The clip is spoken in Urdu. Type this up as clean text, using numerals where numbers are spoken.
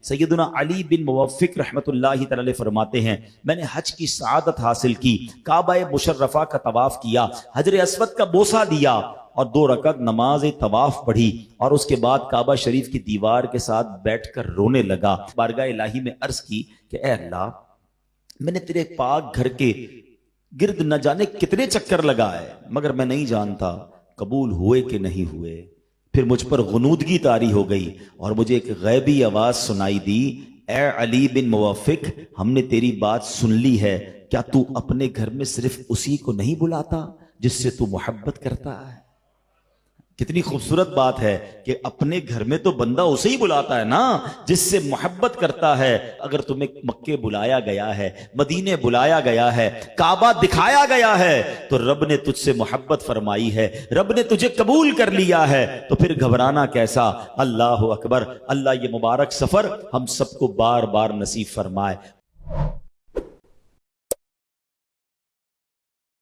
سیدنا علی بن موفق رحمۃ اللہ تعالی علیہ فرماتے ہیں میں نے حج کی سعادت حاصل کی، کعبہ مشرفہ کا طواف کیا، حجر اسود کا بوسہ دیا اور 2 رکعت نماز طواف پڑھی، اور اس کے بعد کعبہ شریف کی دیوار کے ساتھ بیٹھ کر رونے لگا، بارگاہ الہی میں عرض کی کہ اے اللہ، میں نے تیرے پاک گھر کے گرد نہ جانے کتنے چکر لگائے مگر میں نہیں جانتا قبول ہوئے کہ نہیں ہوئے۔ پھر مجھ پر غنودگی طاری ہو گئی اور مجھے ایک غیبی آواز سنائی دی، اے علی بن موفق، ہم نے تیری بات سن لی ہے، کیا تو اپنے گھر میں صرف اسی کو نہیں بلاتا جس سے تو محبت کرتا ہے؟ کتنی خوبصورت بات ہے کہ اپنے گھر میں تو بندہ اسے ہی بلاتا ہے نا جس سے محبت کرتا ہے۔ اگر تمہیں مکے بلایا گیا ہے، مدینے بلایا گیا ہے، کعبہ دکھایا گیا ہے تو رب نے تجھ سے محبت فرمائی ہے، رب نے تجھے قبول کر لیا ہے، تو پھر گھبرانا کیسا؟ اللہ اکبر۔ اللہ یہ مبارک سفر ہم سب کو بار بار نصیب فرمائے۔